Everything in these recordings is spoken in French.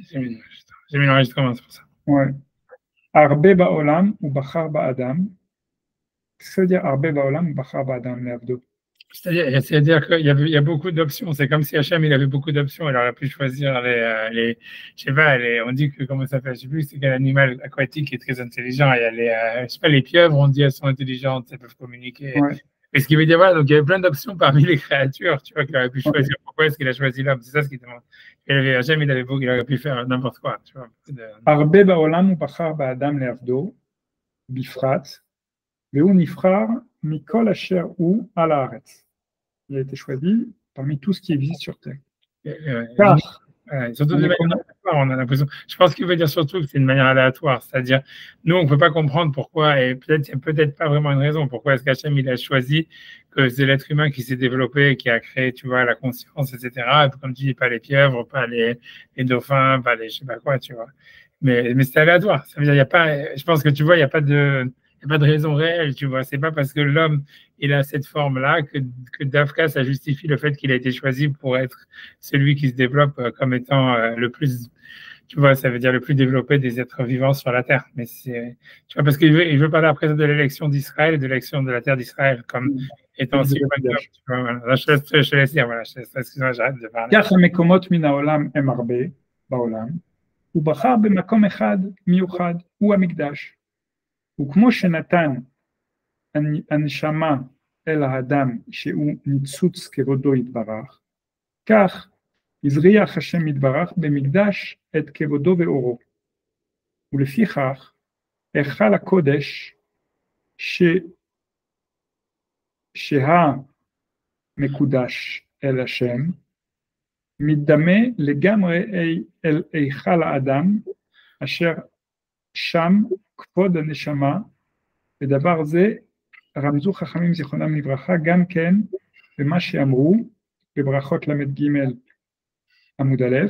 J'ai mis l'enregistrement, c'est pour ça. Ouais. Arbe ba'olam ou bachar ba'adam. Qu'est-ce que ça veut dire Arbe ba'olam ou bachar ba'adam, l'abdo? C'est-à-dire qu'il y a beaucoup d'options. C'est comme si Hachem, il avait beaucoup d'options. Il aurait pu choisir je sais pas, on dit que, comment ça s'appelle, je sais plus, c'est quel animal aquatique qui est très intelligent. Il y a je sais pas, les pieuvres, on dit elles sont intelligentes, elles peuvent communiquer. Ouais. Et ce qui veut dire, voilà, donc il y avait plein d'options parmi les créatures, tu vois, qu'il aurait pu Ouais. choisir. Pourquoi est-ce qu'il a choisi l'homme? C'est ça ce qui demande. Hachem, il aurait pu faire n'importe quoi, tu vois. Arbe ba'olam ou bachar ba'adam le'avdo, bifrat, ve'u nifrar mikol asher hu al haaretz. Il a été choisi parmi tout ce qui existe sur Terre. Car, surtout de manière aléatoire, on a l'impression. Je pense qu'il veut dire surtout que c'est une manière aléatoire, c'est-à-dire nous on ne peut pas comprendre pourquoi, et peut-être pas vraiment une raison pourquoi est-ce qu'Hachem il a choisi que c'est l'être humain qui s'est développé, qui a créé, tu vois, la conscience, etc. Et comme tu dis, pas les pieuvres, pas les dauphins, pas les je sais pas quoi, tu vois. Mais c'est aléatoire. Ça veut dire il y a pas. Je pense que tu vois, il n'y a pas de raison réelle, tu vois. C'est pas parce que l'homme il a cette forme-là que Dafka, ça justifie le fait qu'il a été choisi pour être celui qui se développe comme étant le plus, tu vois, ça veut dire le plus développé des êtres vivants sur la Terre. Mais c'est, tu vois, parce qu'il veut parler après de l'élection d'Israël et de l'élection de la Terre d'Israël comme étant suprême. Voilà, je te laisse dire, voilà, excuse-moi, j'arrête de parler. כך המקומות מן העולם הם הרבה בעולם, הוא בחר במקום אחד מיוחד, הוא המקדש. וכמו שנתן הנשמה אל האדם שהוא ניצוץ כבודו יתברך, כך הזריח השם יתברך במקדש את כבודו ואורו. ולפיכך היכל הקודש שהמקודש אל השם מתדמה לגמרי אל היכל האדם אשר שם כבוד הנשמה, ודבר זה רמזו חכמים זיכרונם לברכה גם כן במה שאמרו בברכות ל"ג עמוד א',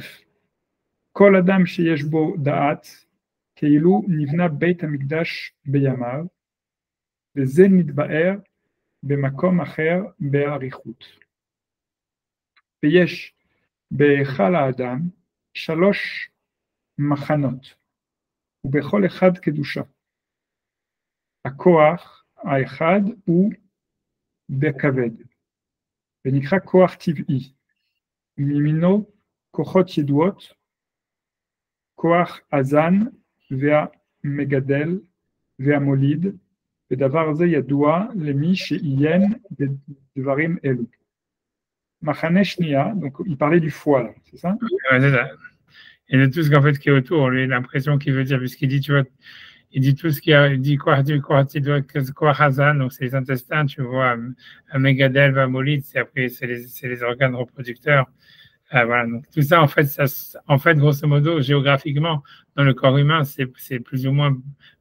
כל אדם שיש בו דעת כאילו נבנה בית המקדש בימיו, וזה נתבאר במקום אחר באריכות. ויש בהיכל האדם 3 מחנות, ובכל אחד קדושה. הכוח האחד הוא בכבד, ונקרא כוח טבעי, מימינו כוחות ידועות, כוח הזן והמגדל והמוליד, ודבר זה ידוע למי שעיין בדברים אלו. מחנה שנייה, donc il parlait du foie là, c'est ça? Ouais, c'est ça. Et de tout ce qu'en fait qui est autour, lui, l'impression qu'il veut dire, puisqu'il dit, tu vois, il dit tout ce qu'il y a, il dit quoi Hazan, donc c'est les intestins, tu vois, Megadel, Vamolid, c'est les organes reproducteurs. Voilà, donc tout ça, en fait, grosso modo, géographiquement, dans le corps humain, c'est plus ou moins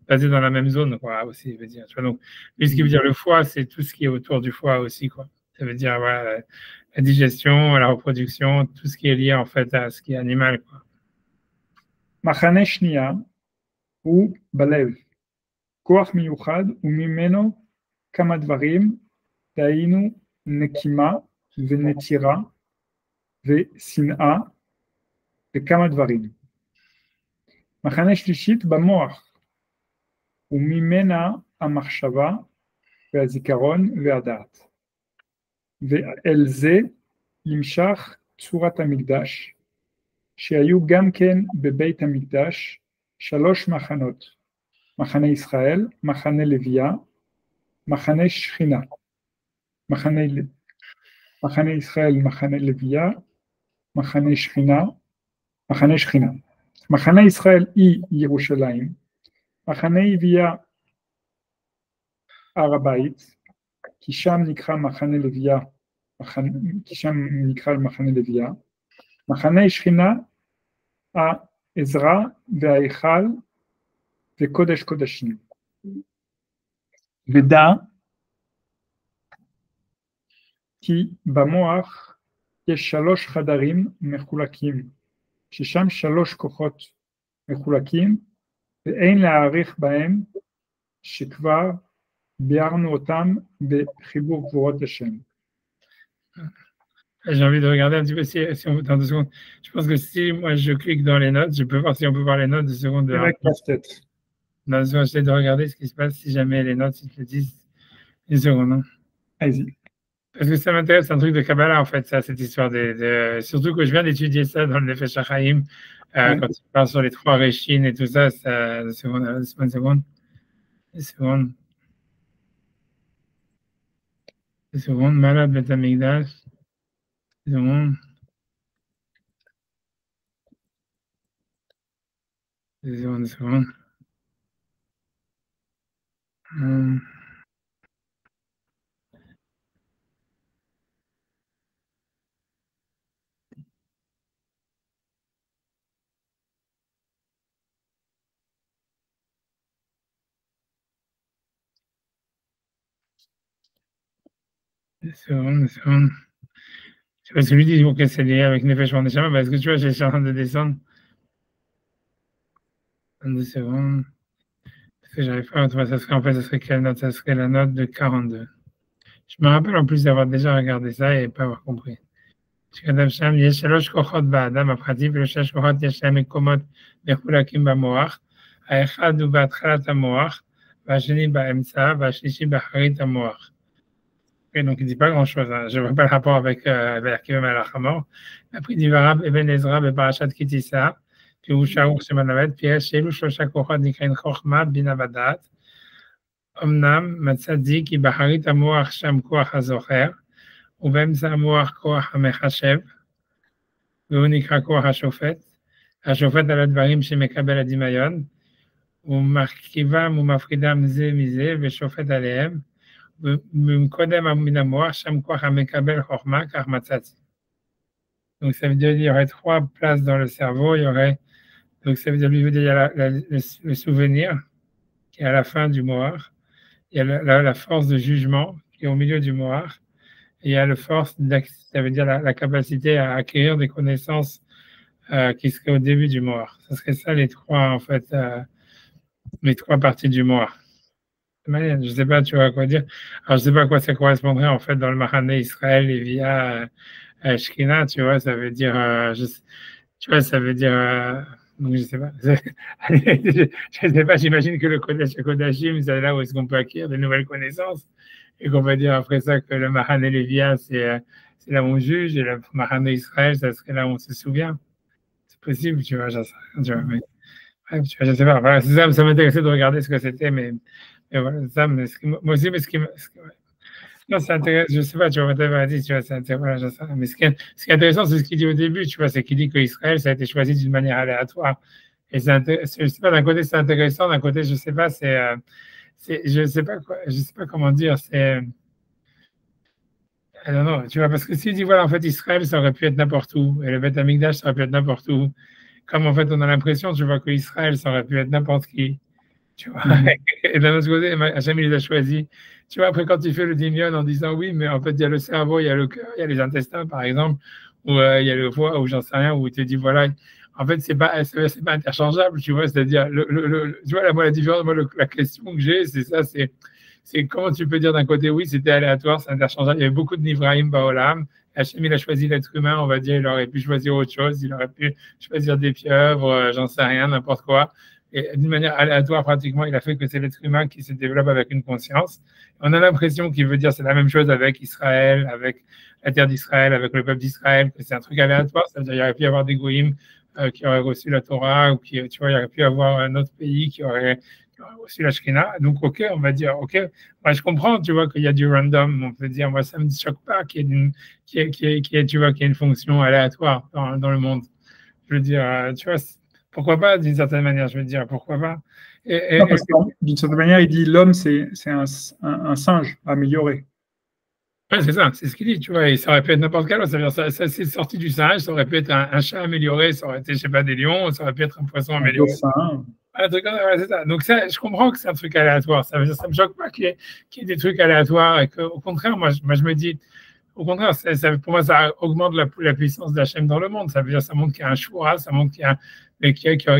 basé dans la même zone, quoi, aussi, je veux dire. Tu vois, donc, lui, ce qui veut dire le foie, c'est tout ce qui est autour du foie aussi, quoi. Ça veut dire, voilà, la digestion, la reproduction, tout ce qui est lié, en fait, à ce qui est animal, quoi. מחנה שנייה הוא בלב, כוח מיוחד וממנו כמה דברים, דהיינו נקימה ונטירה ושנאה וכמה דברים. מחנה שלישית במוח, וממנה המחשבה והזיכרון והדעת. ואל זה ימשך צורת המקדש, שהיו גם כן בבית המקדש 3 מחנות, מחנה ישראל, מחנה לוויה, מחנה שכינה. מחנה ישראל, מחנה לוויה, מחנה שכינה. מחנה ישראל היא ירושלים, מחנה לוויה הר הבית, כי שם נקרא מחנה לוויה, מחנה שכינה העזרה וההיכל וקודש קודשים. ודע כי במוח יש 3 חדרים מחולקים, ששם 3 כוחות מחולקים, ואין להעריך בהם, שכבר ביארנו אותם בחיבור גבורות השם. J'ai envie de regarder un petit peu si on dans 2 secondes. Je pense que si moi je clique dans les notes, je peux voir si on peut voir les notes 2 secondes de Avec casse-tête. dans 2 secondes, j'essaie de regarder ce qui se passe si jamais les notes, ils te le disent. 1 seconde, hein. Allez-y. Parce que ça m'intéresse, c'est un truc de Kabbalah, en fait, ça, cette histoire surtout que je viens d'étudier ça dans le Nefesh HaChaim, quand il parle sur les 3 réchines et tout ça, 2 secondes, 1 seconde. 1 seconde. 1 seconde, Malad Bet Hamikdash. 1 seconde. 2 secondes, 2 secondes. 2 secondes, 2 secondes. Je sais pas si lui dit que c'est lié avec Nefesh Neshama, parce que tu vois, je suis en train de descendre. 2 secondes. Parce que j'arrive pas à trouver, ça serait quelle note? Ça serait la note de 42. Je me rappelle en plus d'avoir déjà regardé ça et pas avoir compris. שכתב שם, יש 3 כוחות באדם הפרטי ו3 כוחות יש להם מקומות מחולקים במוח. האחד הוא בהתחלת המוח, והשני באמצע, והשלישי באחרית המוח. Okay, donc il dit pas grand-chose, hein. Je ne vois pas le rapport avec Akiva Melach HaMor. Après, il dit Varab Eben Ezra בפרשת כי תישא, puis הוא שרוך שמלמד, puis יש אלו 3 כוחות נקראים חוכמה, בינה ודעת. אמנם מצאתי כי באחרית המוח שם כוח הזוכר, ובאמצע המוח כוח המחשב, והוא נקרא כוח השופט. השופט על הדברים שמקבל הדמיון, הוא מרכיבם ומפרידם זה מזה ושופט עליהם, ומקודם מן המוח שם כוח המקבל חוכמה, כך מצאתי. Donc ça veut dire qu'il y aurait 3 places dans le cerveau, il y aurait, donc ça veut dire il y a le souvenir qui est à la fin du mohar, il y a la force de jugement qui est au milieu du mohar, et il y a la force, ça veut dire la capacité à acquérir des connaissances qui seraient au début du mohar. Ce serait ça les 3 en fait, les 3 parties du mohar. Je ne sais pas, tu vois à quoi dire. Alors je ne sais pas à quoi ça correspondrait en fait dans le Mahane Israël et via Shekhinah, tu vois, ça veut dire, tu vois, ça veut dire, donc je ne sais pas. Je ne sais pas, j'imagine que le Kodesh Kodashim, c'est là où est-ce qu'on peut acquérir de nouvelles connaissances. Et qu'on va dire après ça que le Mahane Lévia, c'est là où on juge, et le Mahane Israël, ça serait là où on se souvient. C'est possible, tu vois, j'en sais rien, tu vois, mais bref, tu vois, je ne sais pas. Voilà, ça m'intéressait de regarder ce que c'était, mais voilà, ça, mais moi aussi, mais non, c'est intéressant, je ne sais pas, tu vois, tu vois, c'est intéressant, voilà, je sais, mais ce qui est intéressant, c'est ce qu'il dit au début, tu vois, c'est qu'il dit qu'Israël, ça a été choisi d'une manière aléatoire. Et je ne sais pas, d'un côté, c'est intéressant, d'un côté, je ne sais pas, je ne sais pas quoi, je sais pas comment dire, non, tu vois, parce que s'il dit, voilà, en fait, Israël, ça aurait pu être n'importe où, et le Beth Amikdash, ça aurait pu être n'importe où, comme en fait, on a l'impression, tu vois, que Israël, ça aurait pu être n'importe qui, tu vois, et d'un autre côté, Hachem, il les a choisis. Tu vois, après, quand tu fais le dimion en disant, oui, mais en fait, il y a le cerveau, il y a le cœur, il y a les intestins, par exemple, ou il y a le foie, ou j'en sais rien, où il te dit, voilà, en fait, c'est pas interchangeable, tu vois, c'est-à-dire, tu vois, la différence, moi, la question que j'ai, c'est ça, c'est comment tu peux dire d'un côté, oui, c'était aléatoire, c'est interchangeable. Il y avait beaucoup de Nivraïm Baolam. Hachem, il a choisi l'être humain, on va dire, il aurait pu choisir autre chose, il aurait pu choisir des pieuvres, j'en sais rien, n'importe quoi. Et d'une manière aléatoire, pratiquement, il a fait que c'est l'être humain qui se développe avec une conscience. On a l'impression qu'il veut dire c'est la même chose avec Israël, avec la terre d'Israël, avec le peuple d'Israël, que c'est un truc aléatoire. C'est-à-dire qu'il aurait pu y avoir des goïms qui auraient reçu la Torah, ou qui, tu vois, il aurait pu y avoir un autre pays qui aurait reçu la Shekhinah. Donc, OK, on va dire, OK, moi, je comprends, tu vois, qu'il y a du random. On peut dire, moi, ça ne me choque pas qu'il y ait tu vois, qu'il y ait une fonction aléatoire dans le monde. Je veux dire, tu vois, pourquoi pas, d'une certaine manière, je veux dire, pourquoi pas. Non, parce que d'une certaine manière, il dit l'homme, c'est un singe amélioré. Oui, c'est ça, c'est ce qu'il dit, tu vois, et ça aurait pu être n'importe quel autre, ça c'est sorti du singe, ça aurait pu être un chat amélioré, ça aurait été, je sais pas, des lions, ça aurait pu être un poisson amélioré. Un truc, ouais, c'est ça. Donc ça, je comprends que c'est un truc aléatoire, ça me choque pas qu'il y ait des trucs aléatoires, et qu'au contraire, moi je me dis, au contraire, pour moi, ça augmente la puissance d'Hachem dans le monde. Ça veut dire, ça montre qu'il y a un choix, ça montre qu'il y a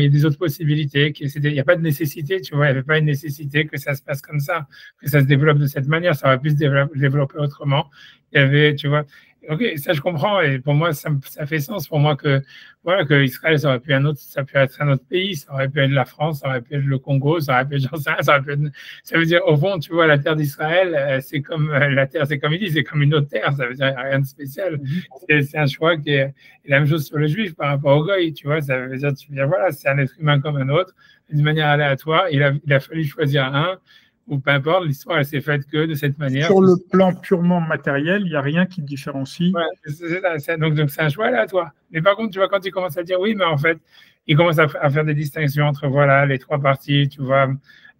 des autres possibilités, il n'y a pas de nécessité, tu vois, il n'y avait pas une nécessité que ça se passe comme ça, que ça se développe de cette manière, ça aurait pu se développer autrement. Il y avait, tu vois, Ok, ça je comprends et pour moi ça fait sens pour moi que voilà que Israël ça aurait pu ça peut être un autre pays, ça aurait pu être la France, ça aurait pu être le Congo, ça aurait pu être j'en sais rien, ça aurait pu être, ça veut dire au fond tu vois la terre d'Israël c'est comme la terre c'est comme il dit c'est comme une autre terre, ça veut dire rien de spécial, c'est un choix qui est la même chose sur le juif par rapport au goy, tu vois, ça veut dire tu veux dire voilà c'est un être humain comme un autre d'une manière aléatoire, il a fallu choisir un ou peu importe, l'histoire elle s'est faite que de cette manière. Sur le plan purement matériel, il n'y a rien qui différencie. Ouais, donc c'est un choix aléatoire. Mais par contre, tu vois, quand il commence à dire oui, mais en fait, il commence à faire des distinctions entre voilà, les trois parties, tu vois,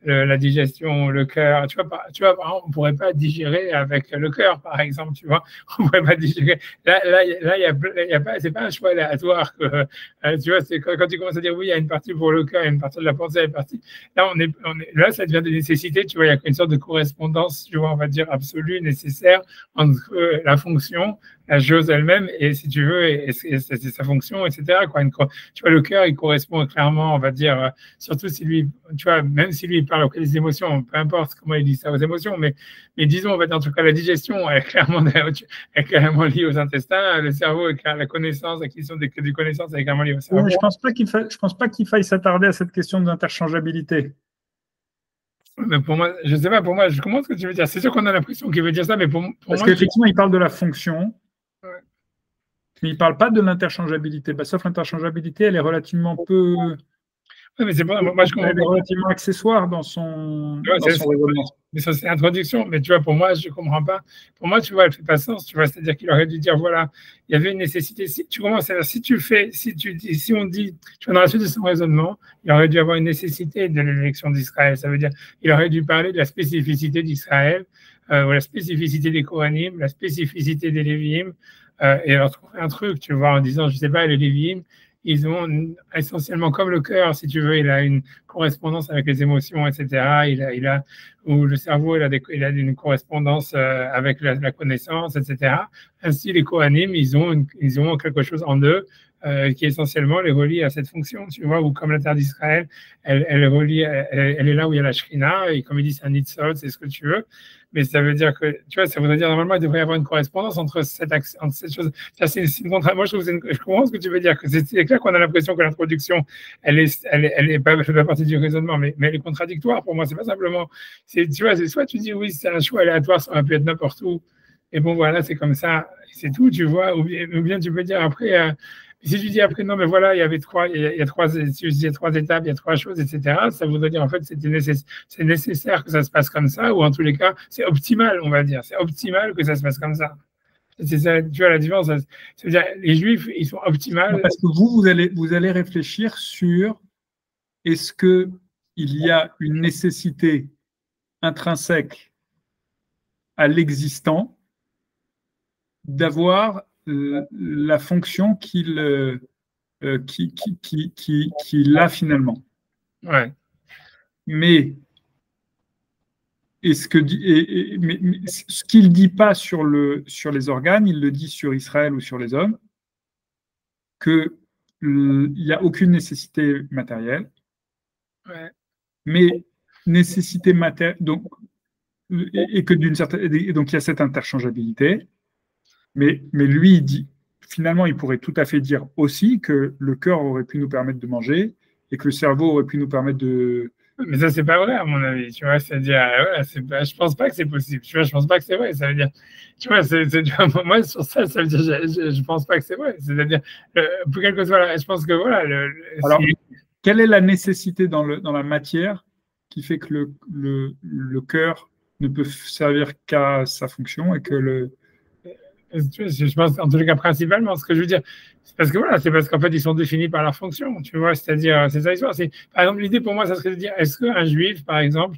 la digestion, le cœur. Tu vois, par exemple, on ne pourrait pas digérer avec le cœur, par exemple, tu vois. On ne pourrait pas digérer. Là, il y a pas, c'est pas un choix aléatoire. Tu vois, c'est quand tu commences à dire oui, il y a une partie pour le cœur, il y a une partie de la pensée, il y a une partie. Là, là, ça devient des nécessités, tu vois, il y a une sorte de correspondance, tu vois, on va dire absolue, nécessaire entre la fonction, la chose elle-même, et si tu veux, et c'est sa fonction, etc. Quoi. Tu vois, le cœur, il correspond clairement, on va dire, surtout si lui, tu vois, même si lui, il parle des émotions, peu importe comment il dit ça aux émotions, mais disons, en fait, en tout cas, la digestion, elle est clairement liée aux intestins, le cerveau, la connaissance, l'acquisition des connaissances, elle est clairement liée au cerveau. Je ne pense pas qu'il faille s'attarder à cette question d'interchangeabilité. Mais pour moi, je ne sais pas, pour moi, je comprends ce que tu veux dire. C'est sûr qu'on a l'impression qu'il veut dire ça, mais pour moi. Parce qu'effectivement, il parle de la fonction. Ouais. Mais il ne parle pas de l'interchangeabilité. Sauf l'interchangeabilité, elle est relativement peu. Oui, mais c'est pas. Moi, je comprends. Elle est relativement accessoire dans son raisonnement. Mais ça, c'est l'introduction. Mais tu vois, pour moi, je ne comprends pas. Pour moi, tu vois, elle ne fait pas sens. Tu vois, c'est-à-dire qu'il aurait dû dire voilà, il y avait une nécessité. Si tu commences à dire, si on dit, tu vois, dans la suite de son raisonnement, il aurait dû avoir une nécessité de l'élection d'Israël. Ça veut dire, il aurait dû parler de la spécificité d'Israël, la spécificité des Kohanim, la spécificité des Lévi'im, et alors trouver un truc, tu vois, en disant, je ne sais pas, les Lévi'im, ils ont essentiellement comme le cœur, si tu veux, il a une correspondance avec les émotions, etc. Ou le cerveau, il a une correspondance avec la connaissance, etc. Ainsi, les Kohanim, ils ont quelque chose en eux qui essentiellement les relie à cette fonction, tu vois, ou comme la terre d'Israël, elle est là où il y a la Shrina, et comme il dit, c'est un Nitzot, c'est ce que tu veux. Mais ça veut dire que, tu vois, ça voudrait dire normalement il devrait y avoir une correspondance entre cette chose. Ça, c'est une moi, je comprends ce que tu veux dire. Que c'est clair qu'on a l'impression que l'introduction, elle est pas partie du raisonnement, mais elle est contradictoire pour moi. C'est pas simplement, tu vois, c'est soit tu dis oui, c'est un choix aléatoire, ça aurait pu être n'importe où. Et bon, voilà, c'est comme ça, c'est tout, tu vois. Ou bien tu peux dire après. Si tu dis après, non, mais voilà, il y a trois étapes, il y a trois choses, etc., ça voudrait dire, en fait, c'est nécessaire que ça se passe comme ça, ou en tous les cas, c'est optimal, on va dire. C'est optimal que ça se passe comme ça. C'est ça, tu vois la différence. C'est-à-dire, les Juifs, ils sont optimales. Parce que vous allez réfléchir sur est-ce qu'il y a une nécessité intrinsèque à l'existant d'avoir la fonction qu'il a finalement. Ouais. Mais ce qu'il ne dit pas sur les organes, il le dit sur Israël ou sur les hommes, qu'il n'y a aucune nécessité matérielle, ouais. mais nécessité matérielle, donc il y a cette interchangeabilité. Mais lui, il dit, finalement, il pourrait tout à fait dire aussi que le cœur aurait pu nous permettre de manger et que le cerveau aurait pu nous permettre de... Mais ça, c'est pas vrai, à mon avis. Tu vois, c'est-à-dire, je pense pas que c'est possible. Tu vois, je pense pas que c'est vrai. Ça veut dire, tu vois, moi, sur ça, ça veut dire, je pense pas que c'est vrai. C'est-à-dire, pour quel que soit, je pense que voilà. Alors, quelle est la nécessité dans la matière qui fait que le cœur ne peut servir qu'à sa fonction et que je pense, en tous les cas, principalement, ce que je veux dire, c'est parce que voilà, c'est parce qu'en fait, ils sont définis par leur fonction, tu vois, c'est-à-dire, c'est ça l'histoire. Par exemple, l'idée pour moi, ça serait de dire, est-ce qu'un juif, par exemple,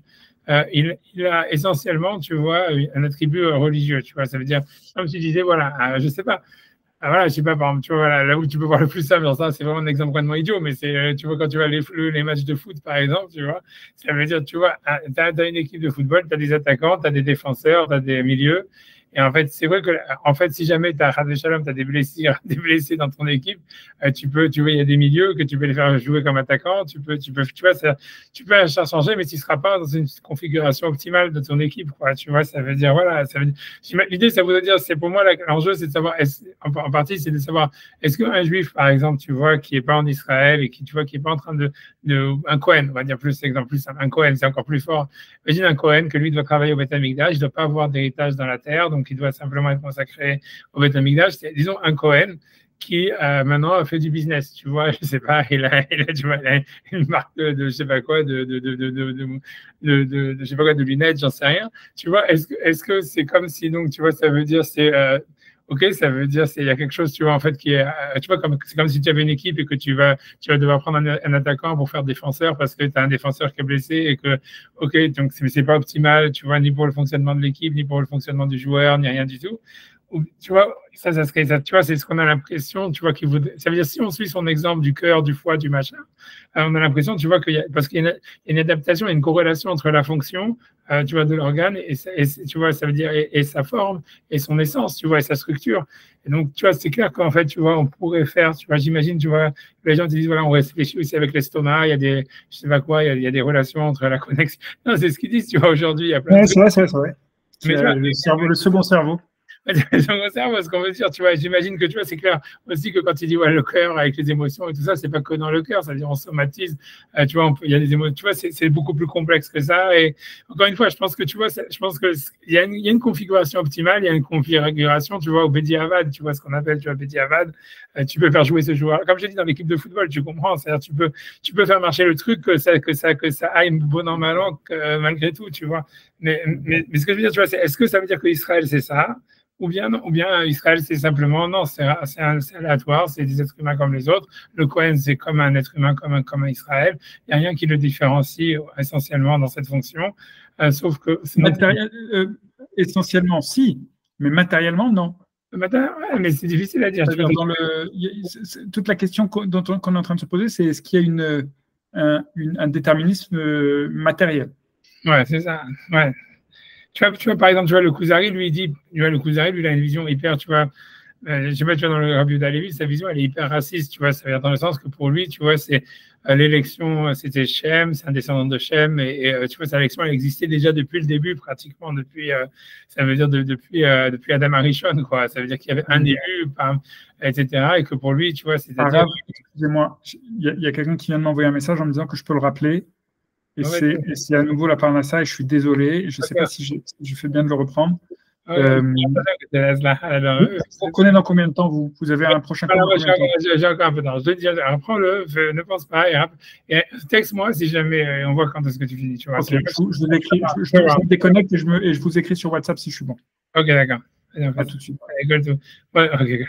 il a essentiellement, tu vois, un attribut religieux, tu vois, ça veut dire, comme tu disais, voilà, je sais pas, voilà, je sais pas, par exemple, tu vois, voilà, là où tu peux voir le plus simple, dans ça, c'est vraiment un exemple complètement idiot, mais c'est, tu vois, quand tu vois les matchs de foot, par exemple, tu vois, ça veut dire, tu vois, tu as une équipe de football, tu as des attaquants, tu as des défenseurs, tu as des milieux. Et en fait, c'est vrai que, en fait, si jamais tu as Shalom, tu as des blessés dans ton équipe, tu vois, il y a des milieux que tu peux les faire jouer comme attaquants, tu vois, tu peux changer, mais tu ne seras pas dans une configuration optimale de ton équipe, quoi. Tu vois, ça veut dire, voilà, l'idée, ça veut dire, c'est pour moi, l'enjeu, c'est de savoir, en partie, c'est de savoir, est-ce qu'un juif, par exemple, tu vois, qui n'est pas en Israël et qui, tu vois, qui n'est pas en train un Cohen, on va dire plus, exemple plus, un Cohen, c'est encore plus fort. Imagine un Cohen que lui doit travailler au Beth Amikdash, il ne doit pas avoir d'héritage dans la terre, donc il doit simplement être consacré au Beth Amikdash. Disons un Cohen qui maintenant fait du business, tu vois, je sais pas, il a une marque de je sais pas quoi, de je sais pas quoi, de lunettes, j'en sais rien. Tu vois, est-ce que c'est comme si donc tu vois, ça veut dire c'est ok, ça veut dire il y a quelque chose, tu vois, en fait, qui est, tu vois, c'est comme si tu avais une équipe et que tu vas devoir prendre un attaquant pour faire défenseur parce que tu as un défenseur qui est blessé et que, ok, donc c'est pas optimal, tu vois, ni pour le fonctionnement de l'équipe, ni pour le fonctionnement du joueur, ni rien du tout. Tu vois, ça serait ça, tu vois, c'est ce qu'on a l'impression, tu vois, ça veut dire si on suit son exemple du cœur, du foie, du machin, on a l'impression, tu vois, parce qu'il y a une adaptation, il y a une corrélation entre la fonction, tu vois, de l'organe et tu vois, ça veut dire et sa forme et son essence, tu vois, et sa structure. Et donc, tu vois, c'est clair qu'en fait, tu vois, on pourrait faire, tu vois, j'imagine, tu vois, les gens te disent, voilà, on réfléchit aussi avec l'estomac, il y a des, je sais pas quoi, il y a des relations entre la connexion. Non, c'est ce qu'ils disent, tu vois, aujourd'hui, il y a plein de trucs. C'est vrai. Mais le second cerveau. Parce qu'on veut dire, tu vois, j'imagine que tu vois, c'est clair aussi que quand tu dis ouais, le cœur avec les émotions et tout ça, c'est pas que dans le cœur, ça veut dire on somatise, tu vois, il y a des émotions, tu vois, c'est beaucoup plus complexe que ça. Et encore une fois, je pense que tu vois, je pense que il y a une configuration optimale, il y a une configuration, tu vois, au Bediavad, tu vois ce qu'on appelle, tu vois, Bediavad, tu peux faire jouer ce joueur. Comme je dis dans l'équipe de football, tu comprends, c'est-à-dire tu peux faire marcher le truc que ça aille bon an mal an malgré tout, tu vois. Mais ce que je veux dire, tu vois, c'est est-ce que ça veut dire que Israël c'est ça? Ou bien Israël, c'est simplement, non, c'est aléatoire, c'est des êtres humains comme les autres. Le Cohen, c'est comme un être humain, comme un Israël. Il n'y a rien qui le différencie essentiellement dans cette fonction, sauf que… Essentiellement, si, mais matériellement, non. Mais c'est difficile à dire. Toute la question qu'on est en train de se poser, c'est est-ce qu'il y a un déterminisme matériel? Ouais, c'est ça, ouais. Tu vois, par exemple, tu vois, le Kuzari, lui, il a une vision hyper, tu vois, je sais pas, tu vois, dans le Rabbi Yehuda Halevi, sa vision, elle est hyper raciste, tu vois, ça veut dire dans le sens que pour lui, tu vois, c'est l'élection, c'était Shem, c'est un descendant de Shem, et tu vois, cette élection, elle existait déjà depuis le début, pratiquement, ça veut dire depuis Adam Arishon, quoi, ça veut dire qu'il y avait un élu, etc., et que pour lui, tu vois, c'était… Excusez-moi, il y a quelqu'un qui vient de m'envoyer un message en me disant que je peux le rappeler. Et c'est à nouveau la Parnassa, et je suis désolé. Je ne sais pas si je fais bien de le reprendre. Vous connaissez dans combien de temps vous avez un prochain cours? J'ai encore un peu de temps. Je te dis, reprends-le, ne pense pas. Et texte-moi si jamais on voit quand est-ce que tu finis. Tu vois, okay, je me déconnecte et je vous écris sur WhatsApp si je suis bon. Ok, d'accord. À tout de suite. Ouais, ok,